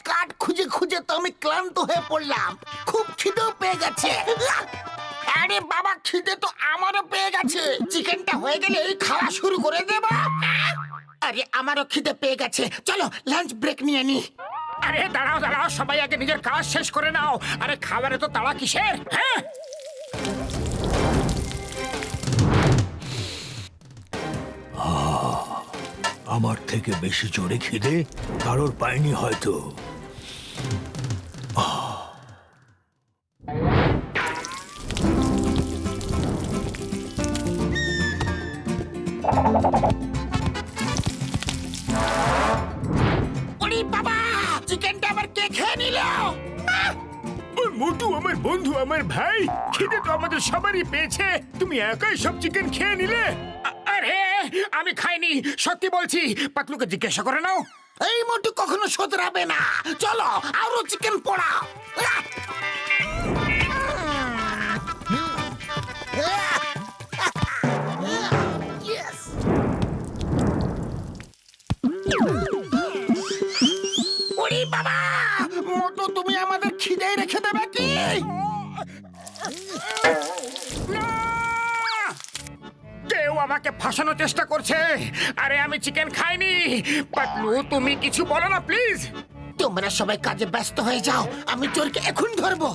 কাঠ খুঁজে খুঁজে তো আমি ক্লান্ত হয়ে পড়লাম, খুব খিদেও পেয়ে গেছে। আরে বাবা, খিদে তো আমারও পেয়ে গেছে। চিকেনটা হয়ে গেলে এই খাওয়া শুরু করে দেব। আরে আমারও খিদে পেয়ে গেছে, চলো লাঞ্চ ব্রেক নিয়ে নি। আরে দাঁড়াও দাঁড়াও, সবাই আগে নিজের কাজ শেষ করে নাও। আরে খাবারে তো তাড়া কিসের? হ্যাঁ, আমার থেকে বেশি জোরে খিদে কারোর পায়নি হয়তো। ওরে বাবা, চিকেনটা আবার কে খেয়ে নিল? ওই মোটু আমার বন্ধু, আমার ভাই। খিদে তো আমাদের সবারই পেয়েছে, তুমি একাই সব চিকেন খেয়ে নিলে। আরে আমি খাইনি, সত্যি বলছি। পাতলুকে জিজ্ঞাসা করে নাও। এই মোটু কখনো শোধরাবে না, চলো আরো চিকেন পোড়াও। ওরে বাবা, মোটু তুমি আমাদের খিদেই রেখে দেবে কি? কেউ আমাকে ফাঁসানোর চেষ্টা করছে। আরে আমি চিকেন খাইনি। পাতলু তুমি কিছু বলো না প্লিজ। তোমরা সবাই কাজে ব্যস্ত হয়ে যাও, আমি চোরকে এখন ধরবো।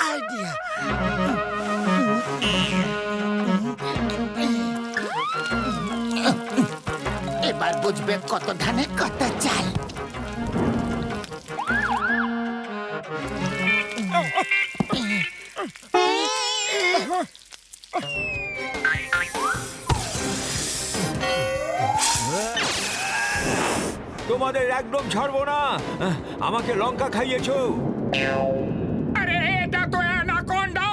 আইডিয়া। এবার বুঝবে কত ধানে কত চাল। তোমাদের একদম ছাড়বো না। আমাকে লঙ্কা খাইয়েছো। আরে এটা তো অ্যানাকোন্ডা।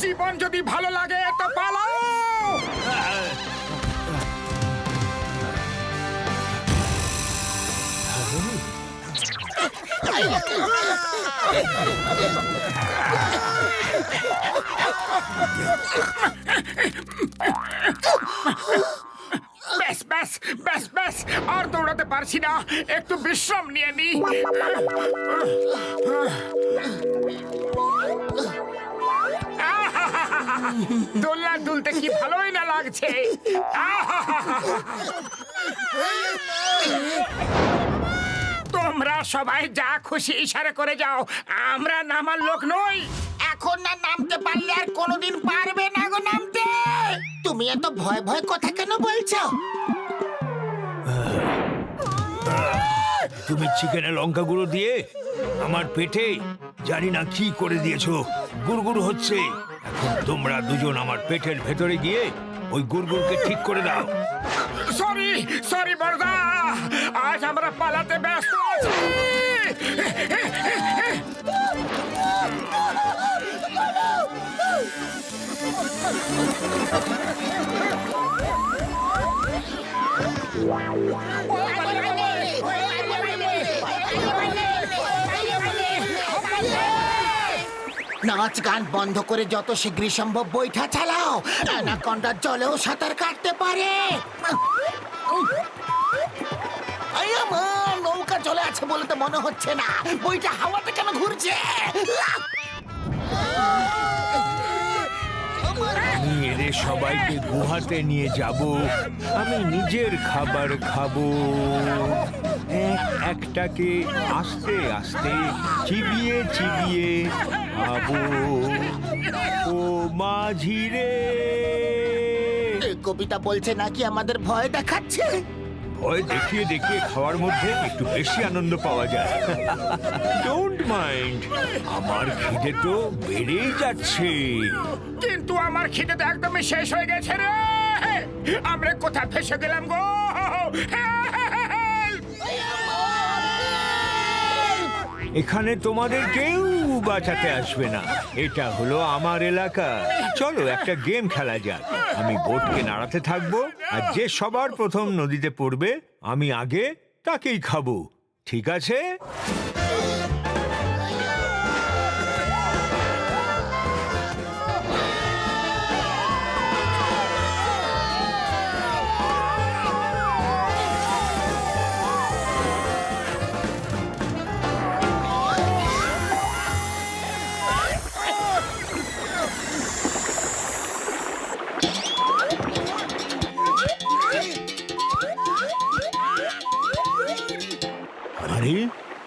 জীবন যদি ভালো লাগে তো পালাও। ব্যাস ব্যাস ব্যাস ব্যাস, আর দৌড়াতে পারছি না, একটু বিশ্রাম নিয়ে নি। দোলনা দুলতে কি ভালোই না লাগছে। তোমরা সবাই যা খুশি ইশারা করে যাও, আমরা নামার লোক নই। এখন না নামতে পারলে আর কোনোদিন পারবে না গো নামতে। তুমি এত ভয় ভয় কথা কেন বলছো? তুমি চিকেনে লঙ্কা গুঁড়ো দিয়ে আমার পেটে জানি না কি করে দিয়েছো, গুড়গুড় হচ্ছে। এখন তোমরা দুজন আমার পেটের ভেতরে গিয়ে ওই গুড়গুড়কে ঠিক করে দাও। সরি সরি বড়দা, আজ আমরা পালাতে ব্যস্ত আছি। নাচ গান বন্ধ করে যত শীঘ্রই সম্ভব বইটা চালাও। অ্যানাকোন্ডা জলেও সাঁতার কাটতে পারে। নৌকা চলে আছে বলে তো মনে হচ্ছে না, বইটা হাওয়াতে কেন ঘুরছে? আমি এদের সবাইকে গুহাতে নিয়ে যাব, আমি নিজের খাবার খাবো। একটাকে আস্তে আস্তে চিবিয়ে চিবিয়ে খাবো। ও মাঝি রে। কবিতা বলছে নাকি আমাদের ভয় দেখাচ্ছে? ভয় দেখিয়ে দেখিয়ে খাওয়ার মধ্যে একটু বেশি আনন্দ পাওয়া যায়। ডোন্ট মাইন্ড, আমার খিদে তো বেড়েই যাচ্ছে। কিন্তু আমার খিদে তো একদমই শেষ হয়ে গেছে রে। আমরা কোথায় ফেসে গেলাম গো? এখানে তোমাদের কেউ বাঁচাতে আসবে না, এটা হলো আমার এলাকা। চলো একটা গেম খেলা যাক। আমি বোটকে নাড়াতে থাকবো, আর যে সবার প্রথম নদীতে পড়বে আমি আগে তাকেই খাবো, ঠিক আছে?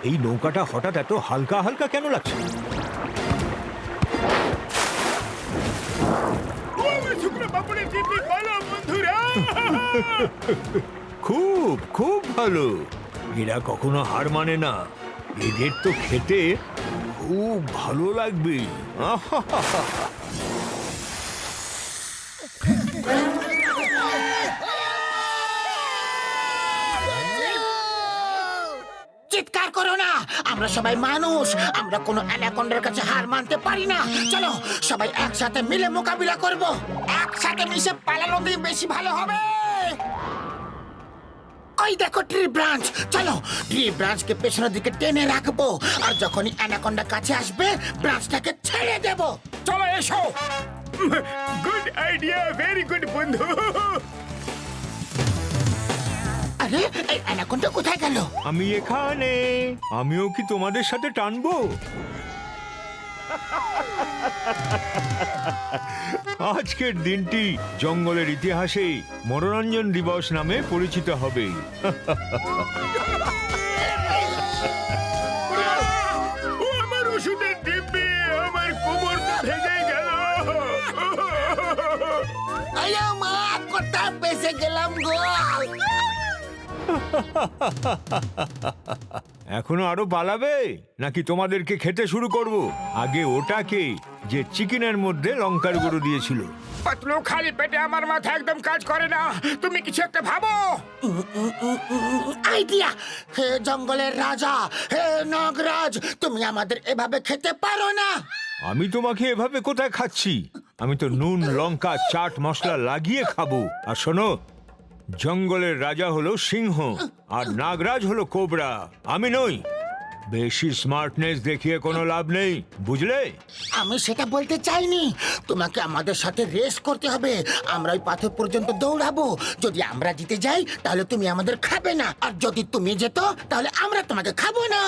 এই নৌকাটা হঠাৎ এত হালকা হালকা কেন লাগছে? ও আমার শুকনো পাপড়ের দিব্যি বলো বন্ধুরা। খুব খুব ভালো। এরা কখনো হার মানে না। এদের তো খেতে খুব ভালো লাগবে। চিৎকার করো না, আমরা সবাই মানুষ, আমরা কোনো অ্যানাকন্ডার কাছে হার মানতে পারি না। চলো সবাই একসাথে মিলে মোকাবিলা করব, একসাথে মিশে পালানো দিয়ে বেশি ভালো হবে। ওই দেখো ট্রি ব্রাঞ্চ, চলো ট্রি ব্রাঞ্চকে পেছনের দিকে টেনে রাখবো, আর যখনই অ্যানাকন্ডা কাছে আসবে ব্রাঞ্চটাকে ছেড়ে দেব। চলো এসো। গুড আইডিয়া, ভেরি গুড বন্ধু। আরে এই অ্যানাকন্ডা কোথায় গেল? আমি এখানে। আমিও কি তোমাদের সাথে টানবো? আজকের দিনটি জঙ্গলের ইতিহাসে মনোরঞ্জন দিবস নামে পরিচিত হবে। ও আমার ওষুধের দিব্যি, আমার কোমর তো ভেঙে গেল। আয়া মা, কোথায় বেঁচে গেলাম গো? এখনো আরো পালাবে নাকি তোমাদেরকে খেতে শুরু করব? আগে ওটাকে যে চিকেনের মধ্যে লঙ্কার গুঁড়ো দিয়েছিল। পাতলু, খালি পেটে আমার মাথা একদম কাজ করে না। তুমি কিছু একটা ভাবো। আইডিয়া! হে জঙ্গলের রাজা, হে নাগরাজ, তুমি আমাদের এভাবে খেতে পারো না। আমি তোমাকে এভাবে কোথায় খাচ্ছি? আমি তো নুন লঙ্কা চাট মশলা লাগিয়ে খাবো। আর শোনো, জঙ্গলের রাজা হলো সিংহ আর নাগরাজ হলো কোবরা, আমি নই। বেশি স্মার্টনেস দেখিয়ে কোনো লাভ নেই, বুঝলে? আমি সেটা বলতে চাইনি। তোমাকে আমাদের সাথে রেস করতে হবে। আমরা ওই পাথর পর্যন্ত দৌড়াবো। যদি আমরা জিতে যাই তাহলে তুমি আমাদের খাবে না, আর যদি তুমি যেত তাহলে আমরা তোমাকে খাবো না।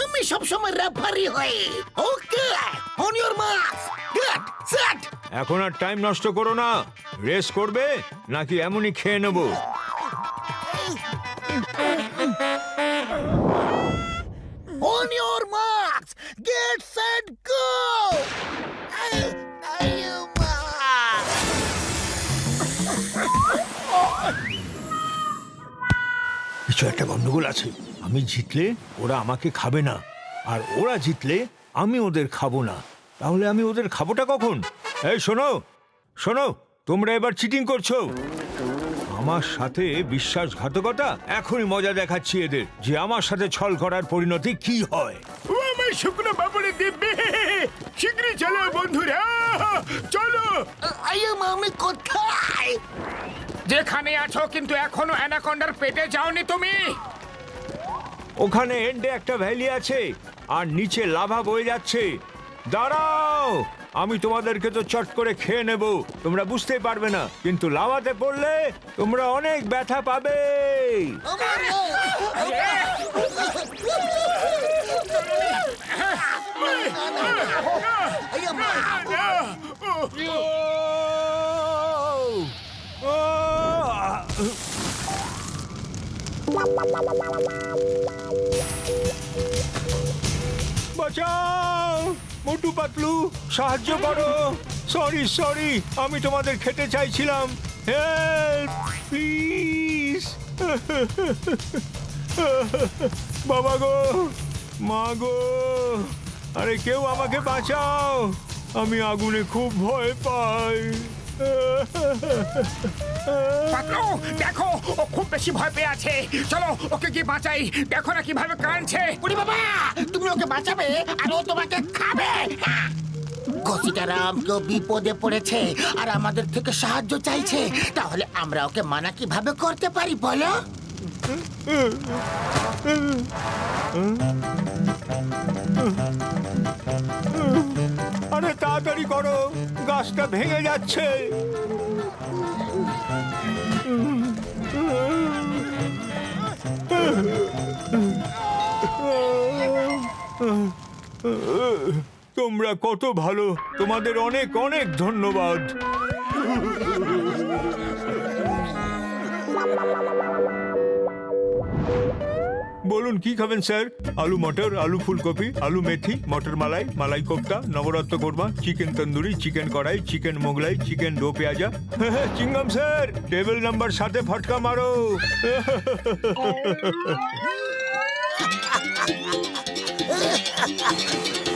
আমি সবসময় রেফারি হই। Okay, on your marks, get set. এখন আর টাইম নষ্ট করো না। রেস করবে নাকি এমনই খেয়ে নেবো? On your marks, get set, go! কিছু একটা গন্ডগোল আছে। আমি জিতলে ওরা আমাকে খাবে না, আর ওরা জিতলে আমি ওদের খাবো না। তাহলে আমি ওদের খাবোটা কখন? এই শোনো শোনো, তোমরা এবার চিটিং করছো আমার সাথে। বিশ্বাসঘাতকতা। এখনই মজা দেখাচ্ছি এদের যে আমার সাথে ছল করার পরিণতি কি হয়। ও আমার শুকনো পাপড়ের দিব্যি, শীঘ্রই চলো বন্ধুরা, চলো। আমি কোথায়? যেখানে আছো, কিন্তু এখনো অ্যানাকন্ডার পেটে যাওনি তুমি। ওখানে এন্ডে একটা ভ্যালি আছে আর নিচে লাভা বয়ে যাচ্ছে। দাঁড়াও, আমি তোমাদেরকে তো চট করে খেয়ে নেব, তোমরা বুঝতেই পারবে না, কিন্তু লাভাতে পড়লে তোমরা অনেক ব্যথা পাবে। বাঁচাও, মোটু পাতলু, সাহায্য করো। সরি সরি, আমি তোমাদের খেতে চাইছিলাম। Help please. বাবা গো, মা গো, আরে কেউ আমাকে বাঁচাও, আমি আগুনে খুব ভয় পাই। পাতলু, দেখো ও খুব বেশি ভয় পেয়ে আছে। চলো ওকে কি বাঁচাই। দেখো না কিভাবে কাঁদছে। উড়ি বাবা, তুমি ওকে বাঁচাবে আর ও তোমাকে খাবে। ঘসিটারাম কেউ বিপদে পড়েছে আর আমাদের থেকে সাহায্য চাইছে, তাহলে আমরা ওকে মানা কিভাবে করতে পারি বলো? আরে তাড়াতাড়ি করো, গাছটা ভেঙে যাচ্ছে। তোমরা কত ভালো, তোমাদের অনেক অনেক ধন্যবাদ। বলুন কি খাবেন স্যার? আলু মটর, আলু ফুলকপি, আলু মেথি, মটর মালাই, মালাই কোপ্তা, নবরত্ন কোরমা, চিকেন তন্দুরি, চিকেন কড়াই, চিকেন মোগলাই, চিকেন দো পেঁয়াজা। চিংগাম স্যার, টেবিল নাম্বার 7-এ ফটকা মারো। Ha ha ha ha!